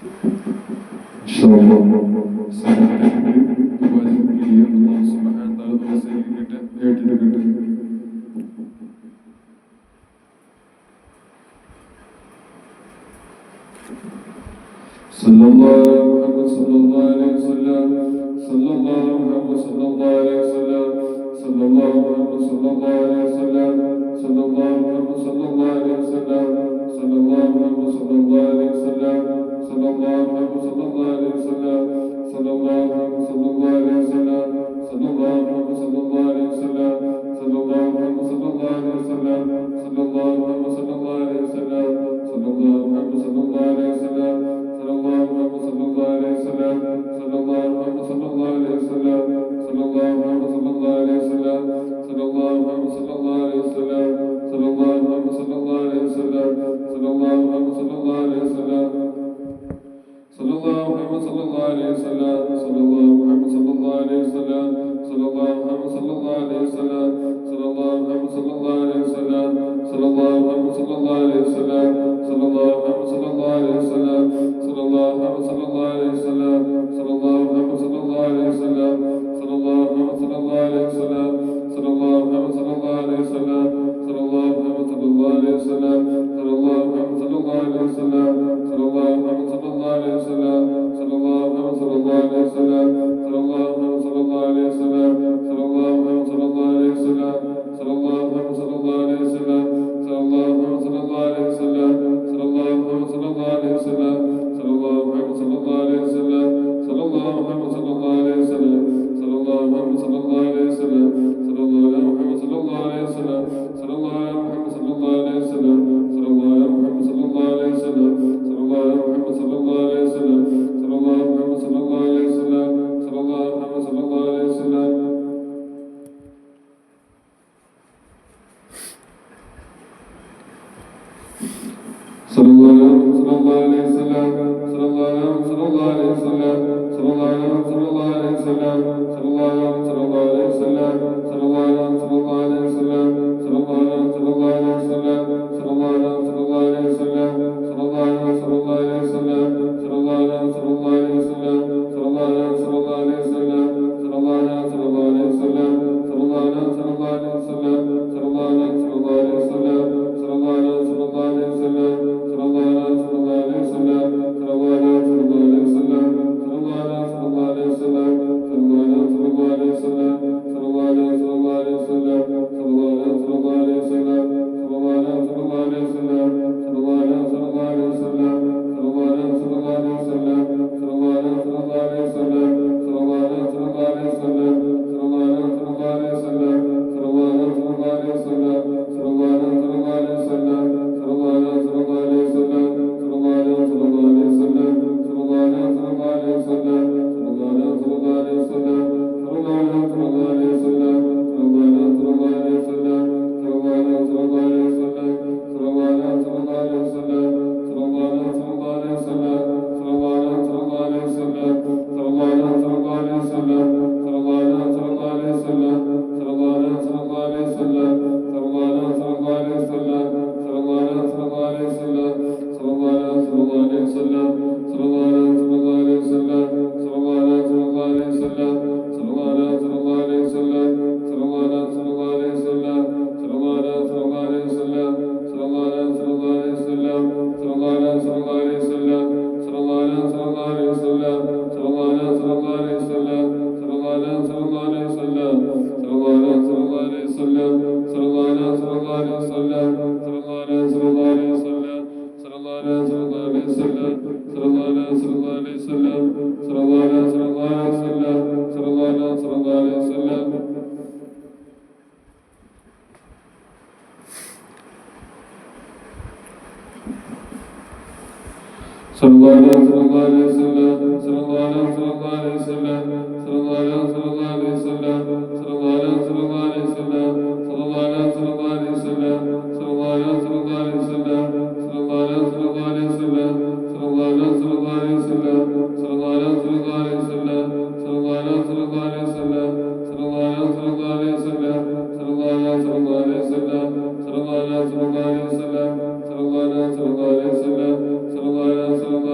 sallallahu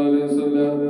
alaihi wasallam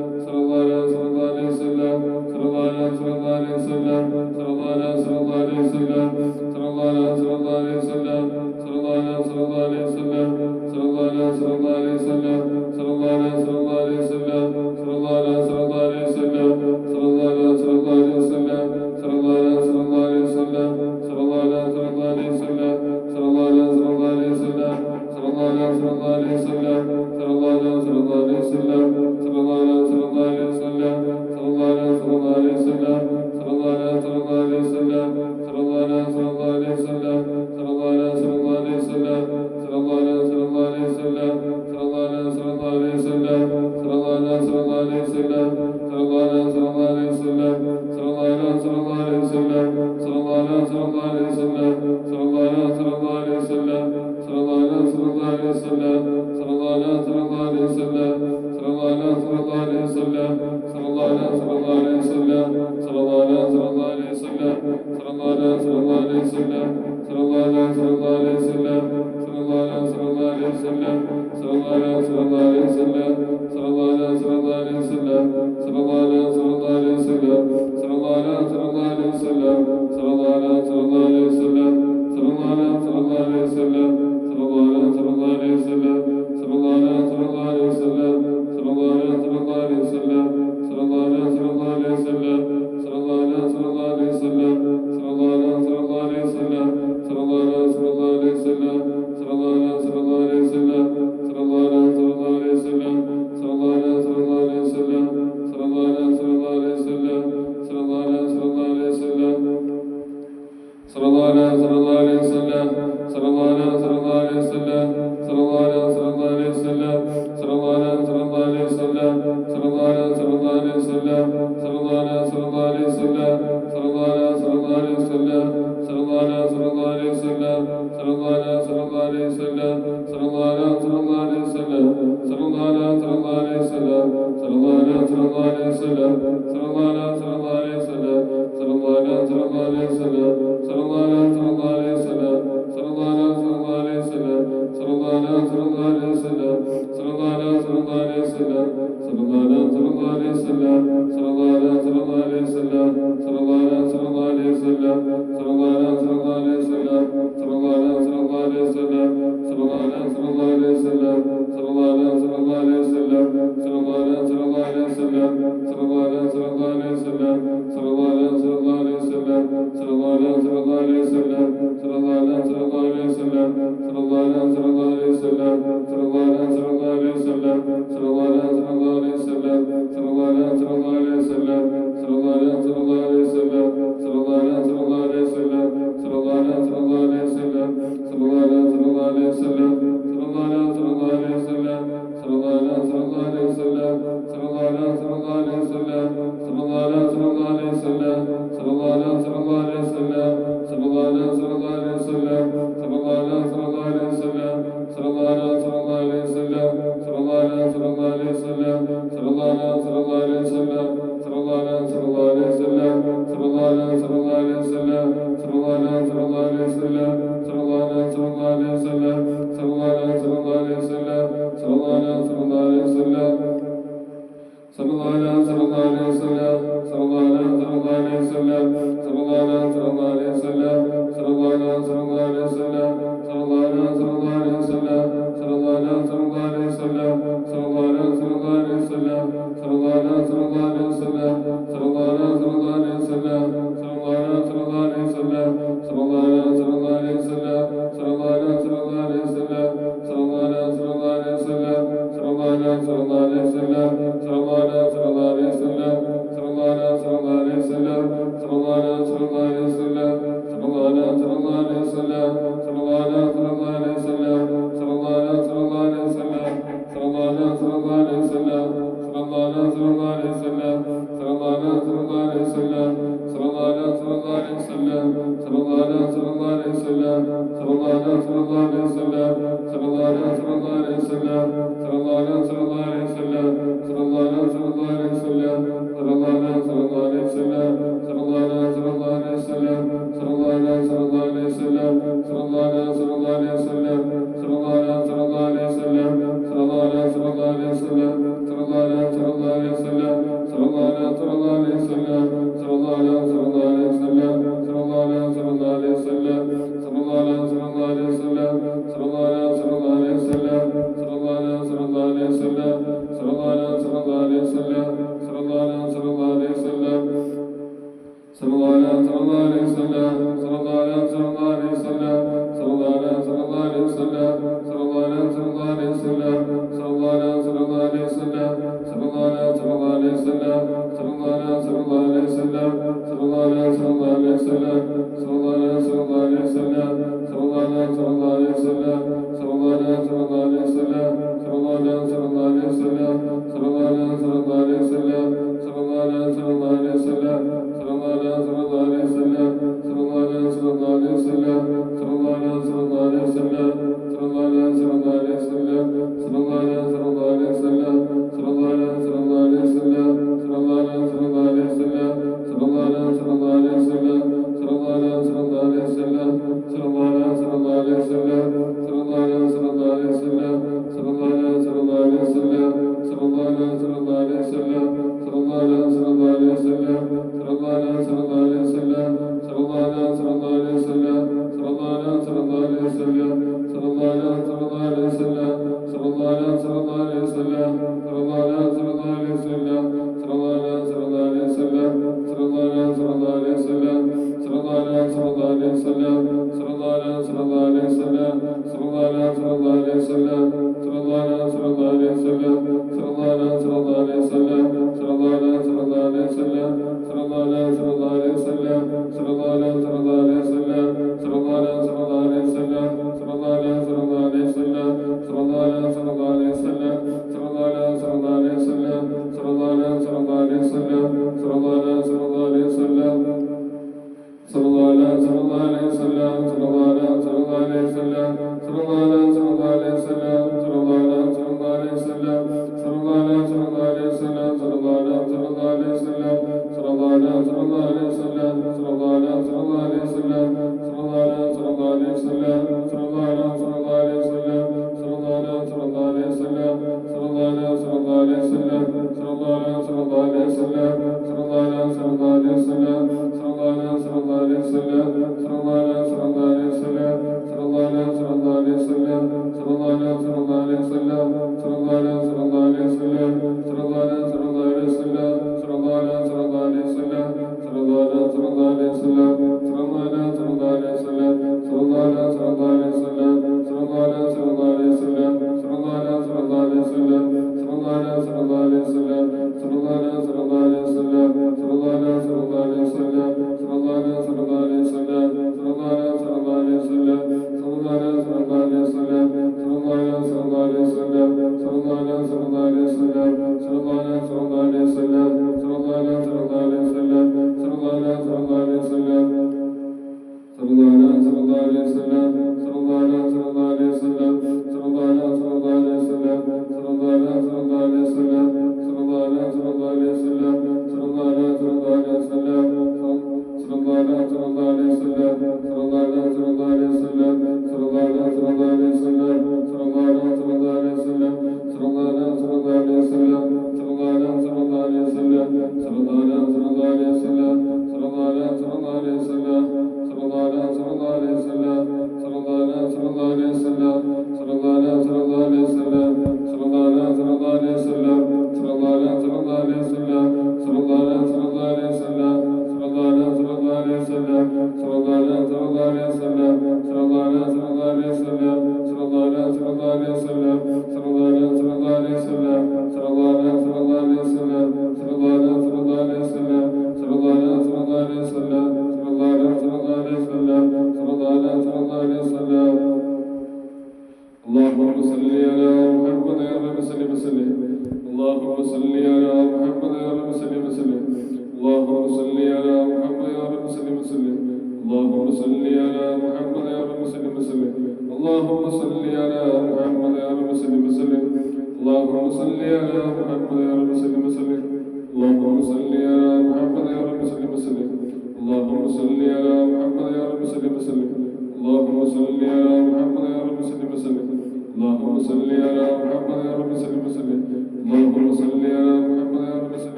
Sallallahu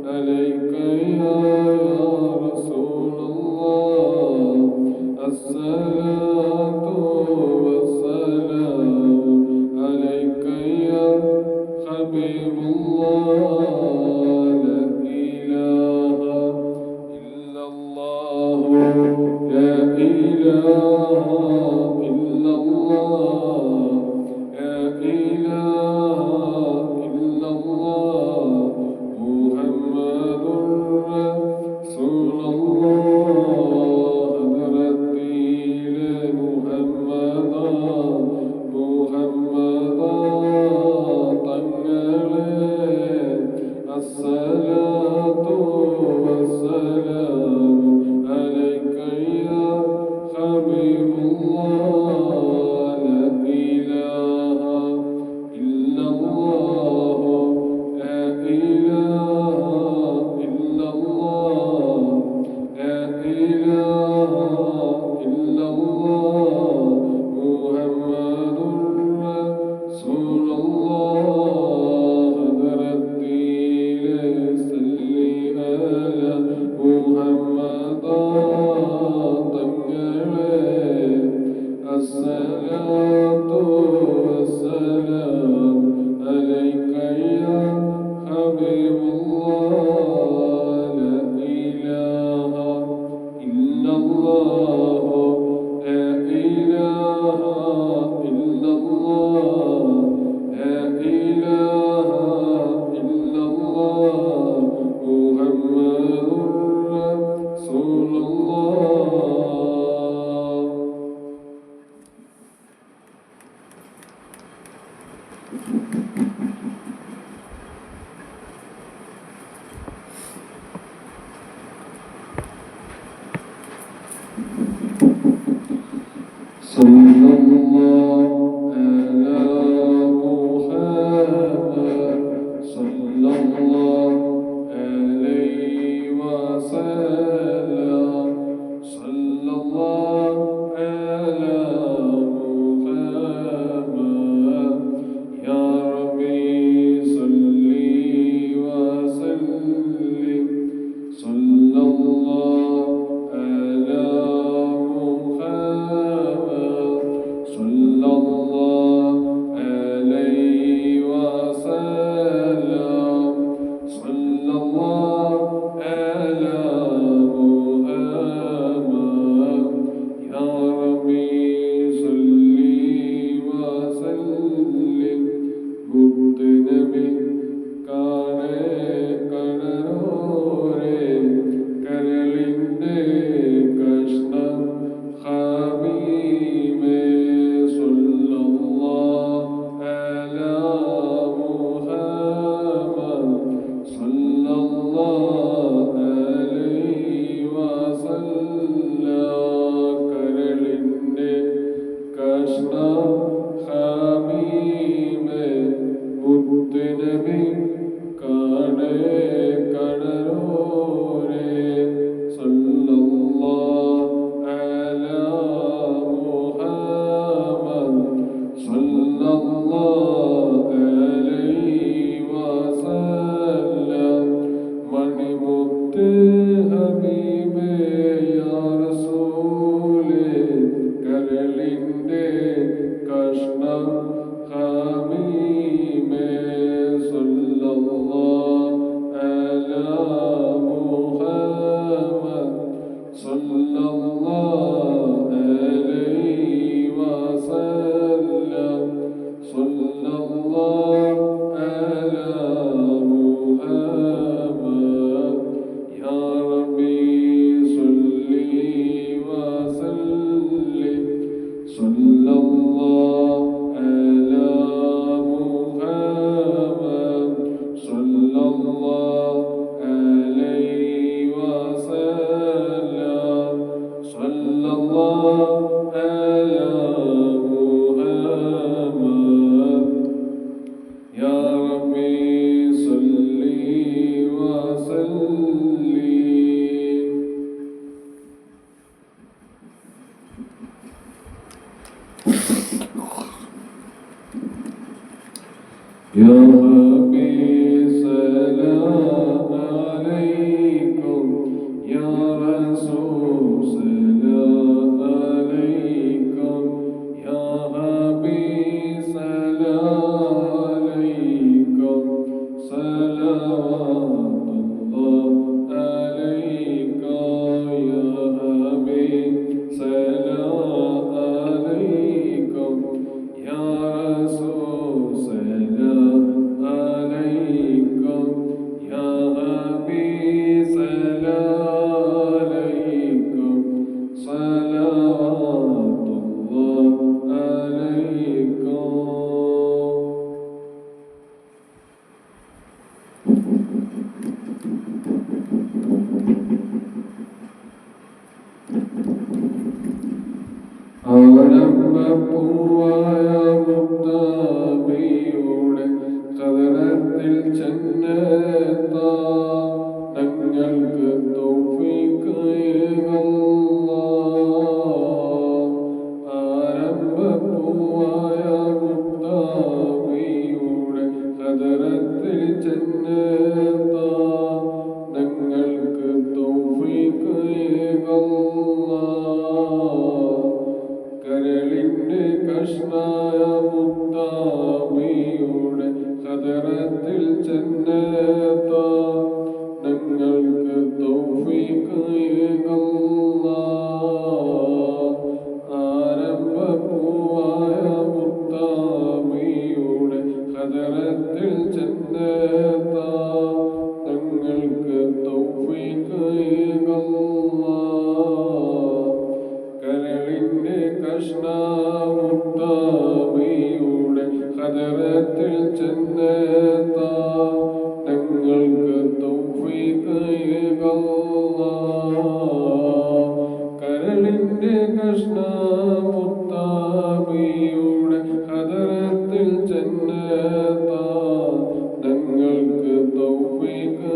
عليك يا رسول الله الصلاة والسلام عليك يا حبيب الله لا إله إلا الله لا إله إلا الله لا إله إلا الله محمد رسول الله هدرتي محمد الصلاة والسلام عليك يا حبيب الله لا إله إلا الله لا إله إلا الله لا إله إلا الله محمد رسول الله الصلاة والسلام عليك يا حبيب കരളിന്റെ കഷ്ണമുത്താബിയുടെ ഹദറത്തിൽ ജന്നത്താ ഞങ്ങൾക്ക് തൗഫീഖ്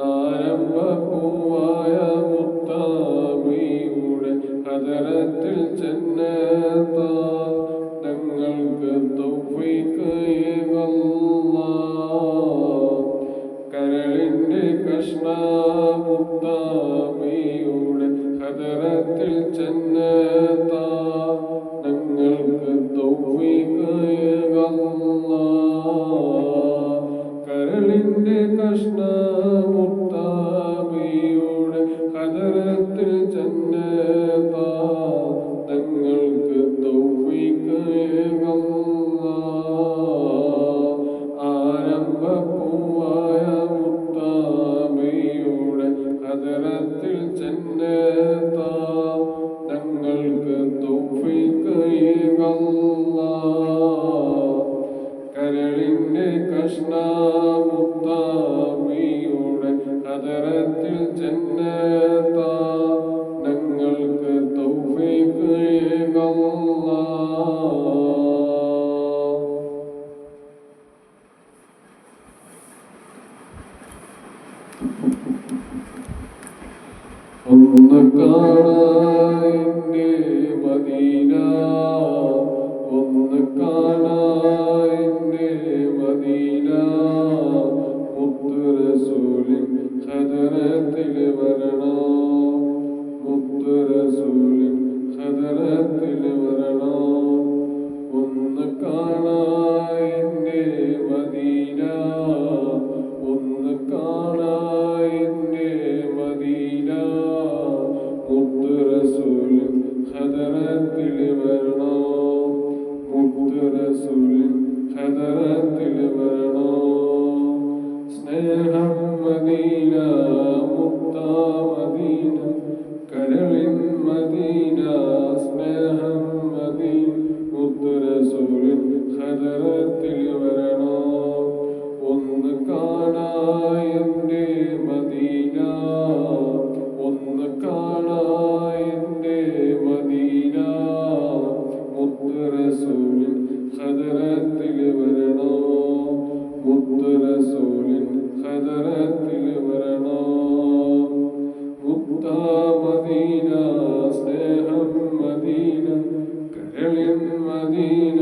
ആരംഭപ്പൂവായ മുത്താബിയുടെ ഹദറത്തിൽ ജന്നത്താ ഞങ്ങൾക്ക് തൗഫീഖ് കരളിന്റെ കഷ്ണമുത്താബിയുടെ ഹദറത്തിൽ ജന്നത്താ ഞങ്ങൾക്ക് തൗഫീഖ് കരളിന്റെ കഷ്ണമുത്താബിയുടെ ഹദറത്തിൽ ജന്നത്താ ഞങ്ങൾക്ക് തൗഫീഖ് ആരംഭപ്പൂവായ മുത്താബിയുടെ ഹദറത്തിൽ ജന്നത്താ ഞങ്ങൾക്ക് തൗഫീഖ് കരളിന്റെ കഷ്ണമുത്താബിയുടെ ഹദറത്തിൽ ജന്നത്താ ഞങ്ങൾക്ക് തൗഫീഖ് ഒന്ന് കാണാൻ്റെ മദീന ഒന്ന് കാണാൻ്റെ മദീന മുത്ത് റസൂലിൻ ഹദറത്തിൽ വരണം മുത്ത് റസൂലിൻ ഹദറത്തിൽ വരണം ഒന്ന് കാണാൻ്റെ മദീന ഒന്ന് കാണാൻ്റെ മദീന മുത്ത് റസൂലിൻ ഹദറത്തിൽ വരണം മുത്ത് റസൂലിൻ ഹദറത്തിൽ വരണം സ്നേഹം മദീന മുത്താ മദീന കരളിൻ മദീന സ്നേഹം മദീന മുത്ത് റസൂലിൻ ഹദറത്തിൽ വരണം ഒന്ന് കാണാൻ്റെ മദീന ഒന്ന് കാണാൻ്റെ മദീന മുത്ത് റസൂലിൻ ഹദറത്തിൽ വരണം മുത്ത് റസൂലിൻ ഹദറത്തിൽ വരണം മുത്താ മദീന സ്നേഹം മദീന കരളിൻ മദീന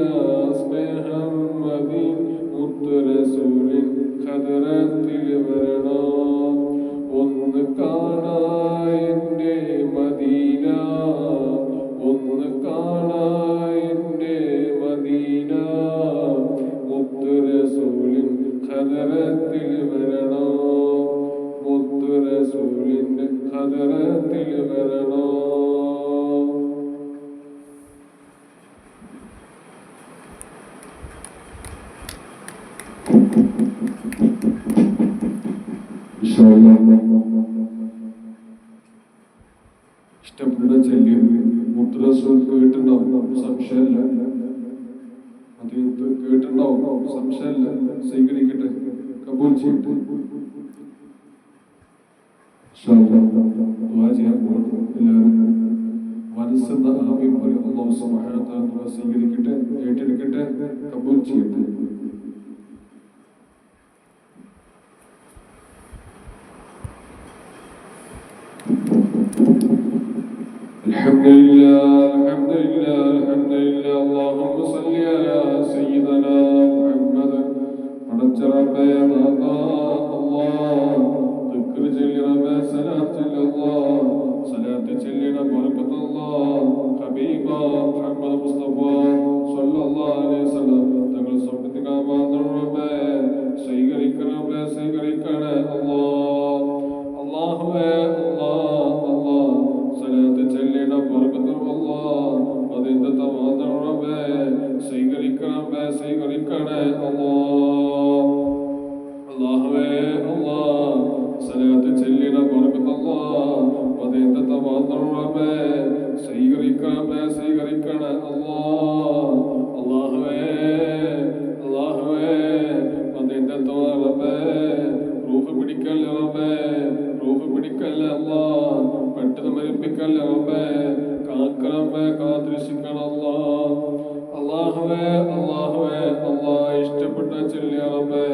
സ്നേഹം മദീന മുത്ത് റസൂലിൻ ഹദറത്തിൽ വരണം ഒന്ന് കാണാൻ്റെ മദീന ഒന്ന് കാണാൻ്റെ മദീന മുത്ത് റസൂലിൻ ഹദറത്തിൽ വരണം മുത്ത് റസൂലിൻ്റെ ഹദറത്തിൽ വരണം ഇഷ്ടപ്പെട്ട ചെല്ലിയത് മുത്ത് റസൂൽ കേട്ടിട്ടുണ്ടാവും സംശയമല്ല അത് കേട്ടിട്ടുണ്ടാവും സംശയമല്ല സ്വീകരിക്കട്ടെ കബൂൽ ചെയ്യട്ടെ ദുആ ചെയ്യാൻ പോകുന്നു എല്ലാവരും മനസ്സെന്ന ആമീൻ പറയും അല്ലാഹു സുബ്ഹാനഹു വ തആല സ്വീകരിക്കട്ടെ ഏറ്റെടുക്കട്ടെ കബൂൽ ചെയ്യട്ടെ الحمد لله الحمد لله الحمد لله اللهم صل على سيدنا محمد ونجرب يا الله ذكر جلنا صلاة الله صلاة جلنا بركة الله حبيبا محمد مصطفى صلى الله عليه وسلم تقل صحبتك ما ضرب سيغريك رب سيغريك الله الله الله صلاة جلنا بركة الله وذنت تواضع رب سيغريك رب سيغريك الله الله صلاة جلنا بركة الله وذنت تواضع رب سيغريك رب سيغريك الله الله പിടിക്കല്ല അല്ലാ, പെട്ടെന്ന് മരിപ്പിക്കല്ല റബ്ബേ, കാക്കറമ്പേ കാത്തിരിക്കണല്ല. അല്ലാഹുവേ അല്ലാഹുവേ അല്ലാ, ഇഷ്ടപ്പെട്ട ചെല്ലിയ റബ്ബേ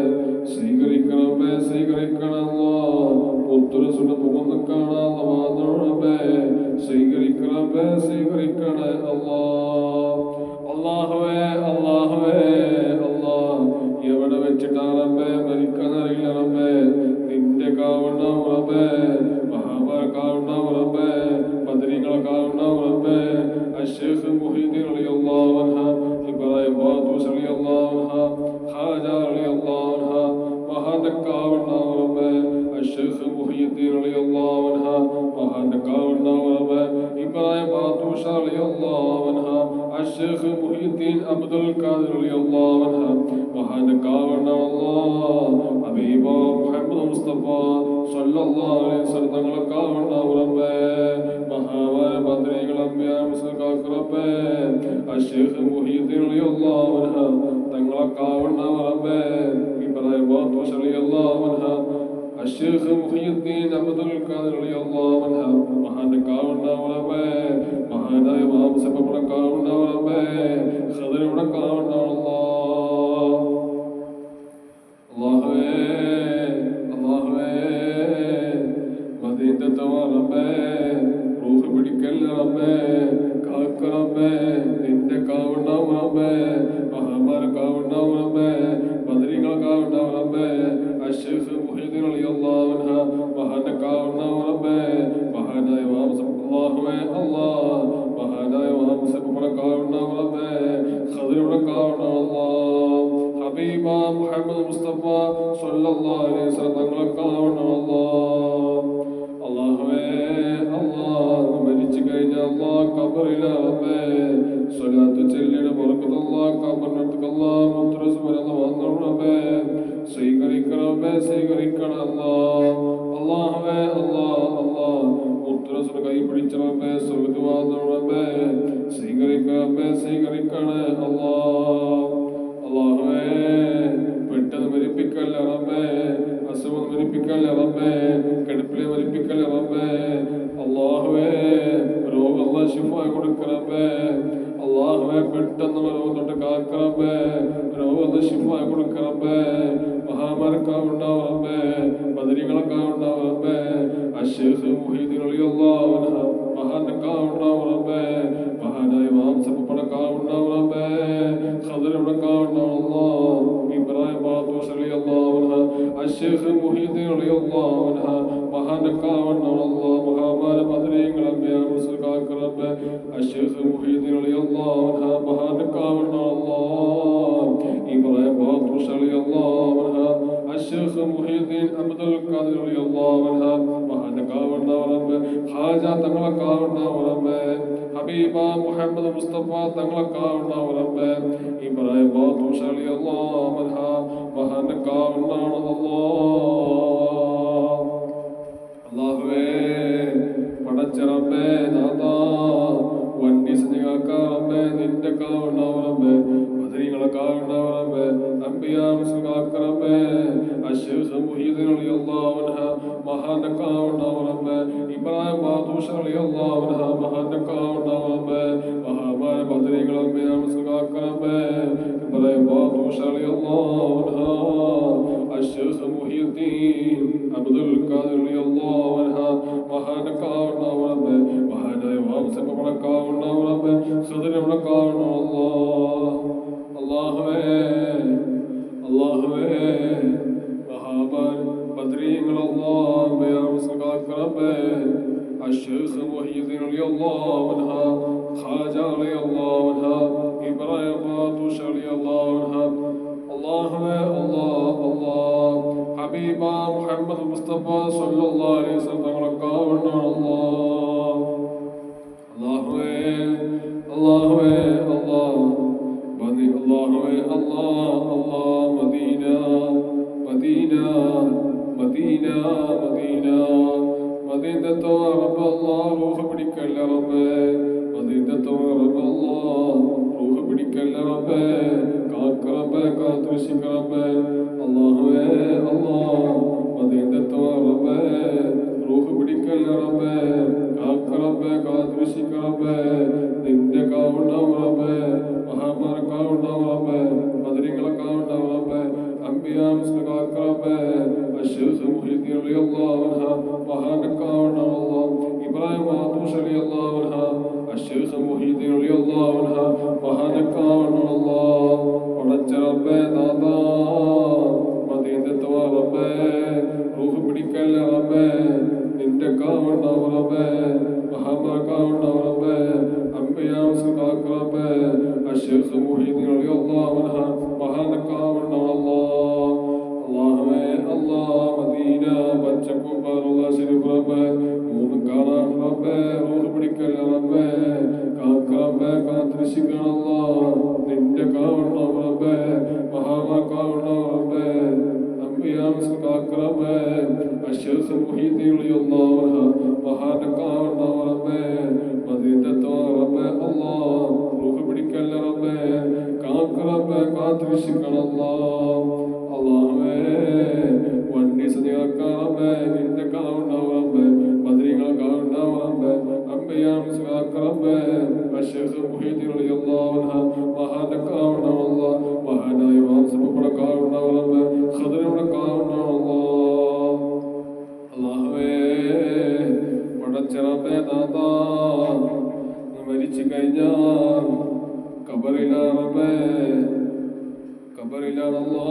സ്വീകരിക്കണമേ സ്വീകരിക്കണല്ല. ഉത്തരസുണ്ട് പോകുന്ന കാണാതെ റബ്ബേ സ്വീകരിക്കണമേ സ്വീകരിക്കണേ അല്ലാ. അല്ലാഹുവേ അല്ലാഹുവേ അല്ലാ, എവിടെ വെച്ചിട്ടാണ് റബ്ബേ മരിക്കാനറിയില്ല റബ്ബേ, നിന്റെ കാവണം റബ്ബേ, മഹാമാർക്കാവണം റബ്ബേ, ബദരീകളെക്കാവണം റബ്ബേ, അശ്ശേഖ് മുഹീദ്ദീൻ റളിയല്ലാഹു അൻഹു, ഇബ്രാഹിം ബാത്തൂസ് റളിയല്ലാഹു അൻഹു, ഖാജ റളിയല്ലാഹു അൻഹു, മഹാനക്കാവണം റബ്ബേ, അശ്ശേഖ് മുഹീദ്ദീൻ റളിയല്ലാഹു അൻഹു, മഹാനക്കാവണം റബ്ബേ, ഇബ്രാഹിം ബാത്തൂസ് റളിയല്ലാഹു അൻഹു, അശ്ശേഖ് മുഹീദ്ദീൻ അബ്ദുൽ ഖാദിർ റളിയല്ലാഹു അൻഹു, മഹാനക്കാവണം അല്ലാഹ്. ഹബീബ മുഹമ്മദ് മുസ്തഫ സ്വല്ലല്ലാഹു അലൈഹി വസല്ലം തങ്ങളെക്കാവണം റബ്ബേ, മഹാമാര ബദരീകൾ അംബിയാ മുസ്ലിം റബ്ബേ, അശ്ശേഖ് മുഹീദ്ദീൻ റളിയല്ലാഹു അൻഹു തങ്ങളെക്കാവണം റബ്ബേ, ഇബ്രാഹിം ബാത്തൂസ് റളിയല്ലാഹു അൻഹു, അശ്ശേഖ് മുഹീദ്ദീൻ അബ്ദുൽ ഖാദിർ റളിയല്ലാഹു അൻഹു, മഹാനക്കാവണം റബ്ബേ, മഹാനായ ഇമാം സബബുറക്കാവണം റബ്ബേ, ഖദറുടക്കാവണം അല്ലാഹ്. അല്ലാഹുവേ അല്ലാഹുവേ മദീനത്തെ റബ്ബേ റൂഹ് പിടിക്കല്ല റബ്ബേ, കാക്ക റബ്ബേ, നിന്റെ കാവണം റബ്ബേ, മഹാമാർക്കാവണം റബ്ബേ, ബദരീകളെക്കാവണം റബ്ബേ, അശ്ശേഖ് മുഹീദ്ദീൻ റളിയല്ലാഹു അൻഹു മഹാനക്കാവണം റബ്ബേ, മഹാനായ ഇമാം അല്ലാഹുവേ അല്ലാഹ്, മഹാനായ ഇമാം സബബുറക്കാവണം റബ്ബേ, ഖദറുടക്കാവണം അല്ലാഹ്. ഹബീബ മുഹമ്മദ് മുസ്തഫ സ്വല്ലല്ലാഹു അലൈഹി വസല്ലം തങ്ങളെക്കാവണം അല്ലാഹ്. അല്ലാഹുവേ അല്ലാഹ്, മരിച്ചു കഴിഞ്ഞ അല്ലാഹ് ഖബറിലെ റബ്ബേ സ്വലാത്ത് ചൊല്ലിയുടെ ബറക്കത്ത് അല്ലാഹ് ഖബറിനടുത്ത് അല്ലാഹ് മുത്തറസ് വരല്ല വന്നു റബ്ബേ സ്വീകരിക്കണം റബ്ബേ സ്വീകരിക്കണം അല്ലാഹ്. അല്ലാഹുവേ അല്ലാഹ് അല്ലാഹ്, മുത്തറസ് കൈ പിടിച്ച റബ്ബേ സ്വർഗ്ഗത്തിൽ വന്നു റബ്ബേ സ്വീകരിക്കണം റബ്ബേ സ്വീകരിക്കണേ അല്ലാഹ്. അല്ലാഹുവേ പെട്ടെന്ന് മരിപ്പിക്കല്ല റബ്ബേ, അസുഖം മരിപ്പിക്കല്ല റബ്ബേ, കിടപ്പിലെ മരിപ്പിക്കല്ല റബ്ബേ, അല്ലാഹുവേ രോഗം ശിഫ കൊടുക്ക റബ്ബേ, അല്ലാഹുവേ പെട്ടെന്ന് രോഗം തൊട്ട് കാക്ക റബ്ബേ, രോഗം ശിഫ കൊടുക്ക റബ്ബേ, മഹാമാർക്കാവുണ്ടാവും റബ്ബേ, ബദരീകളെക്കാവുണ്ടാവും റബ്ബേ, അശ്ശേഖ് മുഹീദ്ദീൻ റളിയല്ലാഹു അൻഹു മഹാനക്കാവുണ്ടാവും റബ്ബേ, മഹാനായ ഇമാം സബബുറക്കാവുണ്ടാവും റബ്ബേ, ഖദറുടക്കാവുണ്ടാവും അല്ലാഹ്, ഇബ്രാഹിം ബാത്തൂസ് റളിയല്ലാഹു അൻഹു, അശ്ശേഖ് മുഹീദ്ദീൻ റളിയല്ലാഹു അൻഹു മഹാനക്കാവുണ്ടാവും അല്ലാഹ്, മഹാമാര ബദരീകൾ അംബിയാ മുസ്ലിം റബ്ബേ, അശ്ശേഖ് മുഹീദ്ദീൻ റളിയല്ലാഹു അൻഹു മഹാനക്കാവുണ്ടാവും അല്ലാഹ്, ഇബ്രാഹിം ബാത്തൂസ് റളിയല്ലാഹു അൻഹു, അശ്ശേഖ് മുഹീദ്ദീൻ അബ്ദുൽ ഖാദിർ റളിയല്ലാഹു അൻഹു മഹാനക്കാവുണ്ടാവും റബ്ബേ, ഖാജ തങ്ങളെക്കാവുണ്ടാവും റബ്ബേ, ഹബീബ മുഹമ്മദ് മുസ്തഫ തങ്ങളെക്കാവുണ്ടാവും റബ്ബേ, ഇബ്രാഹിം ബാത്തൂസ് റളിയല്ലാഹു അൻഹു മഹാനക്കാവുണ്ടാവും അല്ലാഹ്. അല്ലാഹുവേ പടച്ച റബ്ബേ നാഥാ, വണ്ടി സഞ്ജാക്ക റബ്ബേ നിന്റെ കാവുണ്ടാവും റബ്ബേ, ബദരീകളെക്കാവുണ്ടാവും റബ്ബേ, അംബിയാ മുസ്ലിം റബ്ബേ, അശ്ശേഖ് മുഹീദ്ദീൻ റളിയല്ലാഹു അൻഹു മഹാനക്കാവുണ്ടാവും റബ്ബേ, ഇബ്രാഹിം ബാത്തൂസ് റളിയല്ലാഹു അൻഹു മഹാനക്കാവുണ്ടാവും റബ്ബേ, മഹാമാര ബദരീകൾ അംബിയാ മുസ്ലിം റബ്ബേ, ഇബ്രാഹിം ബാത്തൂസ് റളിയല്ലാഹു അൻഹു, അശ്ശേഖ് മുഹീദ്ദീൻ അബ്ദുൽ ഖാദിർ റളിയല്ലാഹു അൻഹു മഹാനക്കാവുണ്ടാവും റബ്ബേ, മഹാനായ ഇമാം സബബുറക്കാവുണ്ടാവും റബ്ബേ, ഖദറുടക്കാവണം അല്ലാഹ്. അല്ലാഹുവേ അല്ലാഹുവേ മഹാമാര ബദരീകൾ അല്ലാഹ് അംബിയാ മുസ്ലിം റബ്ബേ, അശ്ശേഖ് മുഹീദ്ദീൻ റളിയല്ലാഹു അൻഹു, ഖാജ റളിയല്ലാഹു അൻഹു, ഇബ്രാഹിം ബാത്തൂസ് റളിയല്ലാഹു അൻഹു, അല്ലാഹുവേ അല്ലാഹ് അല്ലാഹ്, ഹബീബ മുഹമ്മദ് മുസ്തഫ സ്വല്ലല്ലാഹു അലൈഹി വസല്ലം തങ്ങളെക്കാവണം അല്ലാഹ്. അല്ലാഹുവേ അല്ലാഹുവേ അല്ലാഹ്, അല്ലാഹുവേ അല്ലാഹ് അല്ലാഹ്, മദീന മദീന മദീന മദീന മദീനത്തോ റബ്ബ് അല്ലാഹ് റൂഹ് പിടിക്കല്ല റബ്ബേ, മദീനത്തോ റബ്ബ് അല്ലാഹ് റൂഹ് പിടിക്കല്ല റബ്ബേ, കാക്ക റബ്ബേ കാത്തുരക്ഷിക്ക റബ്ബേ, അല്ലാഹുവേ അല്ലാഹ് മദീനത്തോ റബ്ബേ റൂഹ് മുസ്ലിം الشيخ محي الدين رضي الله عنها وهانك الله إبراهيم عطوش رضي الله عنها الشيخ محي الدين رضي الله عنها وهانك الله ورج ربي دادا مدينة ربي روح بديكال ربي نندك ربي وهامك ربي أنبياء مسلم ربي الشيخ محي الدين رضي الله عنها وهانك الله Allah Madina bachakku parula sharif rabbe moon karan rabbe roh pidikal rabbe kaakrambe kaatrishikkan Allah ninte kaavana rabbe mahama kaavana rabbe anbiya misal kaakrambe ashshakh muhyiddin radiyallahu anhu mahana kaavana rabbe madinatu rabbe Allah roh pidikal rabbe kaakrambe kaatrishikkan Allah വണ്ടി സദിയാക്കാറബേ നിന്റെ കാവുണ്ടാവറബേ ബദ്രീകൾ കാവുണ്ടാവറബേ അംബിയാം സുഖാക്കറബേ അശ്ശേഖ് മുഹീദ്ദീൻ റളിയല്ലാഹു അൻഹു മഹാന്റെ കാവുണ്ടാവല്ലാ മഹാനായ വാസപ്പുടെ കാവുണ്ടാവറബേ ഖദറുടെ കാവുണ്ടാവല്ലാ അല്ലാഹുവേ പടച്ചറബേ ദാദാ മരിച്ചു കഴിഞ്ഞാൽ ഖബറിലാറബേ ഖബറിലാണല്ലാ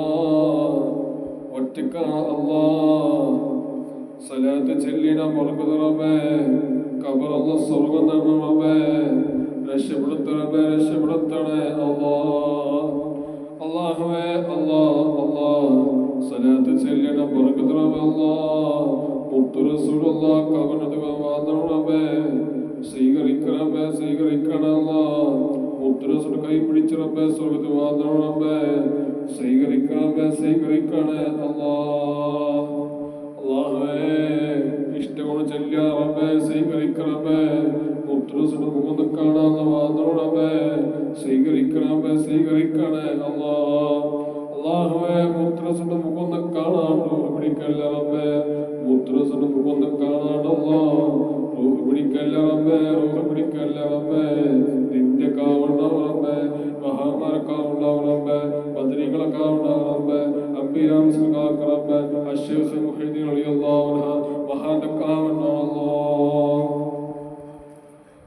ഒറ്റക്കാണ് അല്ലാ സലാത്ത് ചെല്ലിന മറക്കത് റബ്ബേ ഖബറല്ല സ്വർഗ്ഗം തരണ റബ്ബേ രക്ഷപ്പെടുത്തണേ രക്ഷപ്പെടുത്തണേ അല്ലാ അല്ലാഹുവേ അല്ലാ അല്ലാ സലാത്ത് ചെല്ലിന മറക്കത് റബ്ബേ അല്ലാ മുത്തു റസൂലുള്ളാ ഖബറത് വാദന റബ്ബേ സ്വീകരിക്കണമേ സ്വീകരിക്കണല്ലാ മുത്തു റസൂൽ കൈ പിടിച്ച റബ്ബേ സ്വർഗ്ഗത് വാദന റബ്ബേ സ്വീകരിക്കണമേ സ്വീകരിക്കണേ അല്ലാ അല്ലാഹുവേ ഇഷ്ടമാണ് ചെല്ലിയ റബ്ബേ സ്വീകരിക്കണമേ മുത്തു റസൂൽ മുഖം കാണാതെ വാദന റബ്ബേ സ്വീകരിക്കണമേ സ്വീകരിക്കണേ അല്ലാ അല്ലാഹുവേ മുത്തു റസൂൽ മുഖം കാണാൻ പിടിക്കല്ല റബ്ബേ മുത്തു റസൂൽ മുഖം കാണാനല്ലാ റൂഹ് പിടിക്കല്ല റബ്ബേ റൂഹ് പിടിക്കല്ല റബ്ബേ നിന്റെ കാവുണ്ടാവും റബ്ബേ മഹാന്മാർക്കാവുണ്ടാവും റബ്ബേ ബദ്രീകളൊക്കാവുണ്ടാവും റബ്ബേ അംബിയാ മുസ്ലിം റബ്ബേ അശ്ശേഖ് മുഹീദ്ദീൻ റളിയല്ലാഹു അൻഹു മഹാന്റെ കാവുണ്ടാവും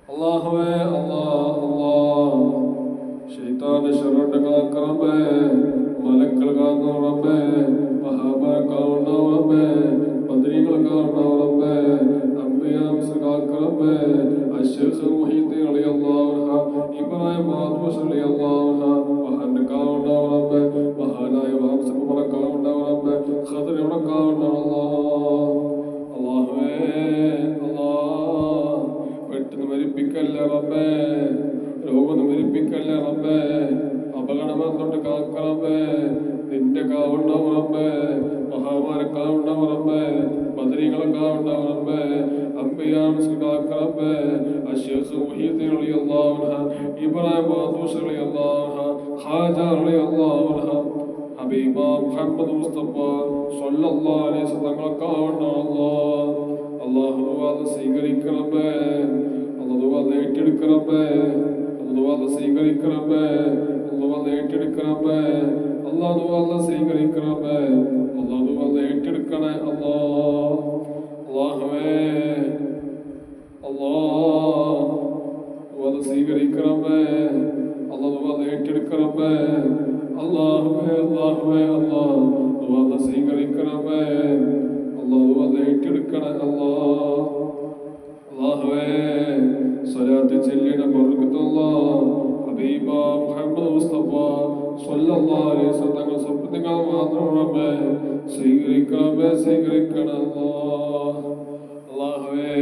അല്ലാഹുവേ അല്ലാഹ് അല്ലാഹ് ശൈത്താന്റെ ശർറിന്റെ കാക്കറബ്ബേ മലക്കൾ കാവുന്ന റബ്ബേ മഹാന്മാർക്കാവുണ്ടാവും റബ്ബേ ബദ്രീകളൊക്കാവുണ്ടാവും റബ്ബേ അംബിയാ മുസ്ലിം റബ്ബേ അശ്ശേഖ് മുഹീദ്ദീൻ റളിയല്ലാഹു അൻഹു ഇബ്രാഹിം ആത്മസ് റളിയല്ലാഹു അൻഹു മഹാന്റെ കാവുണ്ടാവും റബ്ബേ മഹാനായ വാസപ്പുടെ കാവുണ്ടാവും റബ്ബേ ഖദറുടെ കാവുണ്ടാവും അല്ലാഹുവേ അല്ലാഹ് പെട്ടെന്ന് മരിപ്പിക്കല്ല റബ്ബേ രോഗം മരിപ്പിക്കല്ല റബ്ബേ അപകടം തൊട്ട് കാക്ക റബ്ബേ നിന്റെ കാവുണ്ടാവും റബ്ബേ മഹാമാരക്കാവുണ്ടാവും റബ്ബേ ബദരീകളക്കാവുണ്ടാവും റബ്ബേ അംബിയാ മുസ്ലിം റബ്ബേ അശ്ശേഖ് മുഹീദ്ദീൻ റളിയല്ലാഹു അൻഹു ഇബ്രാഹിം ആത്മസ് റളിയല്ലാഹു അൻഹു ഖാജ റളിയല്ലാഹു അൻഹു ഹബീബ മുഹമ്മദ് മുസ്തഫ സ്വല്ലല്ലാഹു അലൈഹി വസല്ലം കാവുണ്ടാവും അല്ലാഹു അത് സ്വീകരിക്കണമേ അല്ലാഹു അത് ഏറ്റെടുക്കണമേ അല്ലാഹു അത് സ്വീകരിക്കണമേ അല്ലാഹു അത് ഏറ്റെടുക്കണമേ അല്ലാഹു അത് സ്വീകരിക്കണമേ അല്ലാഹു അത് ഏറ്റെടുക്കണേ അല്ലാഹുവേ അല്ലാഹു അത് സ്വീകരിക്കണമേ അല്ലാഹു അത് ഏറ്റെടുക്കണമേ അല്ലാഹുവേ അല്ലാഹുവേ അല്ലാഹു അത് സ്വീകരിക്കണമേ അല്ലാഹു അത് ഏറ്റെടുക്കണേ അല്ലാഹുവേ സ്വലാത്ത് ചെല്ലിന ബർക്കത്തുല്ലാഹ് ഹബീബ മുഹമ്മദ് മുസ്തഫ സ്വല്ലല്ലാഹു അലൈഹി വസല്ലം തങ്ങൾ സ്വപ്നങ്ങൾ മാത്രം റബ്ബേ സ്വീകരിക്കണമേ സ്വീകരിക്കണേ അല്ലാഹുവേ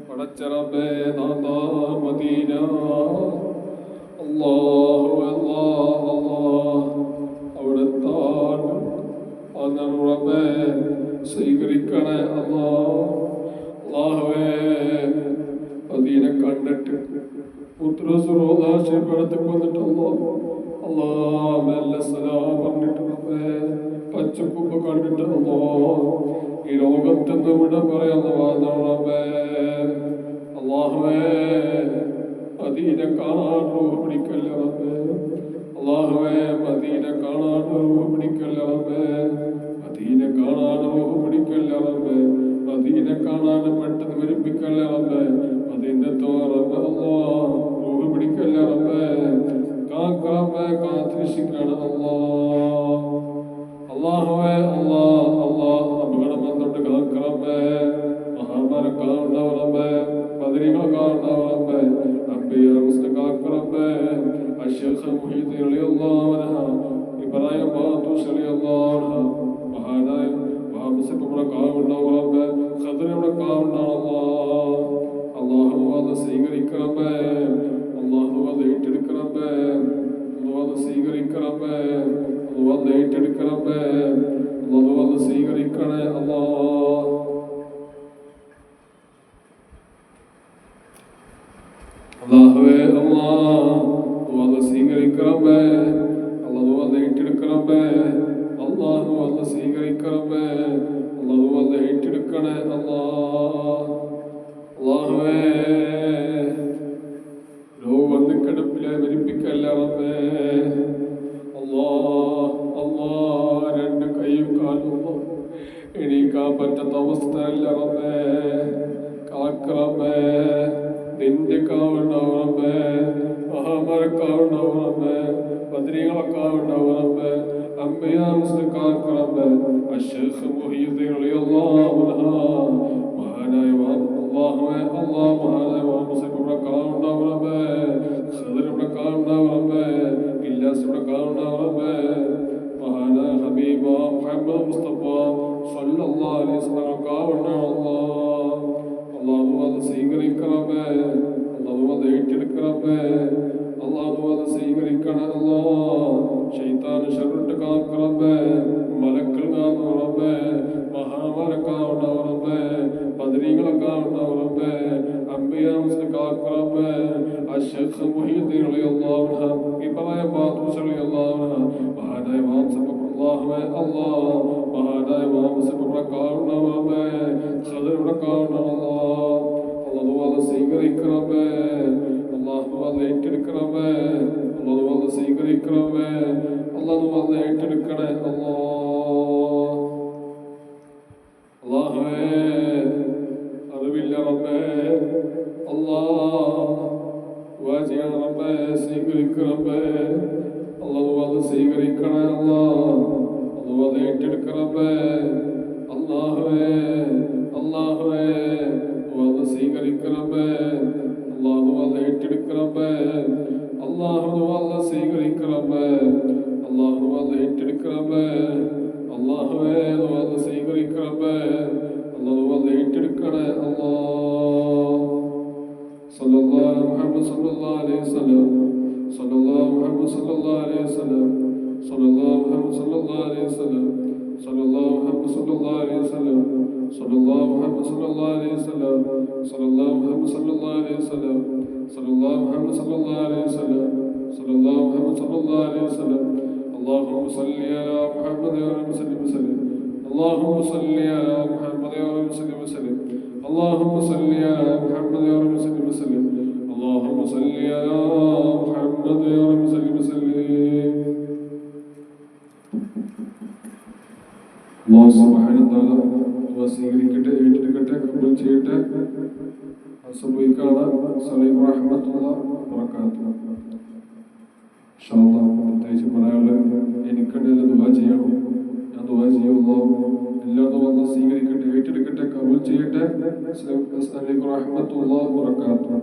പടച്ച റബ്ബേ നാഥാ മദീന അല്ലാഹു അല്ലാഹ് അല്ലാഹ് അവിടുത്താണ് അതാണ് റബ്ബേ സ്വീകരിക്കണേ അല്ലാഹുവേ അതിനെ കണ്ടിട്ട് പുത്രസുരോദാശപ്പെടുത്തി വന്നിട്ടല്ലോ അല്ലാഹ് സലാം പറഞ്ഞിട്ട് പച്ചപ്പുപ്പ് കണ്ടിട്ടല്ലോ ഈ ലോകത്തെന്ന് ഇവിടെ പറയുന്ന വാദമേ അല്ലാഹുവേ അതിനെ കാണാൻ റൂഹ് പിടിക്കല്ലേ അല്ലാഹുവേ മദീന കാണാൻ റൂഹ് പിടിക്കല്ല റബ്ബേ, മദീന കാണാൻ റൂഹ് പിടിക്കല്ല റബ്ബേ, മദീന കാണാൻ പെട്ടെന്ന് മരിപ്പിക്കല്ല റബ്ബേ, മദീനത്തോ റബ്ബേ അല്ലാഹ് റൂഹ് പിടിക്കല്ല റബ്ബേ, കാക്കറബ്ബേ കാത്തിരക്ഷിക്കണം അല്ലാഹ്. അല്ലാഹുവേ അല്ലാഹ് അപകടം വന്നിട്ട് കാക്കറബ്ബേ, മഹാന്മാരെ കാണണം റബ്ബേ, ബദരീകളെ കാണണം റബ്ബേ, അംബിയാ റസൂൽ കാക്കറബ്ബേ, അശ്ശൈഖ് മുഹീദ്ദീൻ റളിയല്ലാഹു അൻഹു, ഇബ്രാഹിം ബാത്തൂഷ് റളിയല്ലാഹു അൻഹു, മഹാനായ മഹാമുസ്ലിമുടെ കാണണം റബ്ബേ, ഖദറിയുടെ കാണണം അല്ലാഹ്. അല്ലാഹു അത് സ്വീകരിക്കണമേ, അല്ലാഹു അത് ഏറ്റെടുക്കണമേ, അല്ലാഹു അത് സ്വീകരിക്കണമേ, അല്ലാഹു അത് ഏറ്റെടുക്കണമേ, അല്ലാഹു അത് സ്വീകരിക്കണേ അല്ലാഹ്. അല്ലാഹുവേ അല്ലാഹു അത് സ്വീകരിക്കണമേ, അല്ലാഹു അത് ഏറ്റെടുക്കണമേ, അല്ലാഹു അത് സ്വീകരിക്കണമേ, അല്ലാഹു അത് ഏറ്റെടുക്കണേ അല്ലാഹ്. അല്ലാഹുവേ വന്ന് കിടപ്പിലെ മരിപ്പിക്കല്ല റബ്ബേ, അല്ലാഹ് രണ്ട് കൈയും കാലും എണീക്കാൻ പറ്റാത്ത അവസ്ഥയല്ല റബ്ബേ, കാക്ക റബ്ബേ, നിന്റെ കാവുണ്ടാവും റബ്ബേ, മഹാമരക്കാവുണ്ടാവും റബ്ബേ, ബദരീകളക്കാവുണ്ടാവും റബ്ബേ, അംബിയാ റസൂൽ കാക്ക റബ്ബേ, അശ്ശൈഖ് മുഹീദ്ദീൻ റളിയല്ലാഹു അൻഹു, മഹാനായ അല്ലാഹുവേ മഹാനായ മുസ്ലിമുടെ കാവുണ്ടാവും റബ്ബേ, ഖദറിയുടെ കാവുണ്ടാവും റബ്ബേ, ഇല്ലാസിയുടെ കാവുണ്ടാവും റബ്ബേ, മഹാനായ ഹബീബ മുഹമ്മദ് മുസ്തഫ സ്വല്ലല്ലാഹു അലൈഹി വസല്ലം കാവുണ്ടാവും അല്ലാഹ്. അല്ലാഹു അത് സ്വീകരിക്കണമേ, അല്ലാഹു അത് ഏറ്റെടുക്കണമേ, അല്ലാഹു അത് സ്വീകരിക്കണം അല്ലാഹ്. ശൈത്താൻ ശർറിട്ട് കാക്കണമേ, മലക്കൾ കാണണം റബ്ബേ, മഹാമലക്കാവുണ്ടാവും റബ്ബേ, ബദരീകളക്കാവുണ്ടാവും റബ്ബേ, അംബിയാ റസൂൽ കാക്കണമേ, അശ്ശൈഖ് മുഹീദ്ദീൻ റളിയല്ലാഹു അൻഹു, ഇബ്രാഹിം ബാത്തൂഷ് റളിയല്ലാഹു അൻഹു, മഹാനായ അല്ലാഹുവേ മഹാനായ കാവുണ്ടാവും റബ്ബേ, ഖദറിയുടെ കാവുണ്ടാവും അല്ലാഹ്. അല്ലാഹു അത് സ്വീകരിക്കണമേ, അല്ലാഹു അത് ഏറ്റെടുക്കണമേ, അല്ലാഹു അത് സ്വീകരിക്കണമേ, അല്ലാഹു അത് ഏറ്റെടുക്കണേ അല്ലാഹ്. അല്ലാഹുവേ അറിവില്ല റബ്ബേ, അല്ലാഹ് വാജിയ റബ്ബേ സ്വീകരിക്കണമേ, അല്ലാഹു അത് സ്വീകരിക്കണേ അല്ലാഹ്, അല്ലാഹു അത് ഏറ്റെടുക്കണമേ അല്ലാഹുവേ അത് സ്വീകരിക്കണമേ, അല്ലാഹു അത് ഏറ്റെടുക്കണമേ, അല്ലാഹു അത് സ്വീകരിക്കണമേ, അല്ലാഹു അത് ഏറ്റെടുക്കണമേ, അല്ലാഹുവേ അത് സ്വീകരിക്കണമേ, അല്ലാഹു അത് ഏറ്റെടുക്കണേ അല്ലാഹ്. സല്ലല്ലാഹു മുഹമ്മദ് സല്ലല്ലാഹു അലൈഹി വസല്ലം, സല്ലല്ലാഹു മുഹമ്മദ് സല്ലല്ലാഹു അലൈഹി വസല്ലം, സല്ലല്ലാഹു മുഹമ്മദ് സല്ലല്ലാഹു അലൈഹി വസല്ലം, സല്ലല്ലാഹു മുഹമ്മദ് സല്ലല്ലാഹു അലൈഹി വസല്ലം, സല്ലല്ലാഹു മുഹമ്മദ് സല്ലല്ലാഹു അലൈഹി വസല്ലം, സല്ലല്ലാഹു മുഹമ്മദ് സല്ലല്ലാഹു അലൈഹി വസല്ലം, സല്ലല്ലാഹു മുഹമ്മദ് സല്ലല്ലാഹു അലൈഹി വസല്ലം, സല്ലല്ലാഹു മുഹമ്മദ് സല്ലല്ലാഹു അലൈഹി വസല്ലം. اللهم صل على محمد وسلم وسلم، اللهم صل على محمد وسلم وسلم، اللهم صل على محمد وسلم وسلم، اللهم صل على محمد وسلم وسلم. അല്ലാഹു സുബ്ഹാനഹു വ തആല ദുആ സ്വീകരിക്കട്ടെ, ഏറ്റെടുക്കട്ടെ, കബൂൽ ചെയ്യട്ടെ. അസ്സലാമു അലൈക്കും വറഹ്മത്തുള്ളാഹി വബറകാതുഹു. ഇൻഷാ അല്ലാഹ് പ്രത്യേകിച്ച് പറയാനുള്ളത് എനിക്കുണ്ടെങ്കിൽ ദുആ ചെയ്യണം, ഞാൻ ദുആ ചെയ്യുള്ളൂ. എല്ലാവരും അല്ലാഹ് സ്വീകരിക്കട്ടെ, ഏറ്റെടുക്കട്ടെ, കബൂൽ ചെയ്യട്ടെ. അസ്സലാമു അലൈക്കും വറഹ്മത്തുള്ളാഹി വബറകാതുഹു.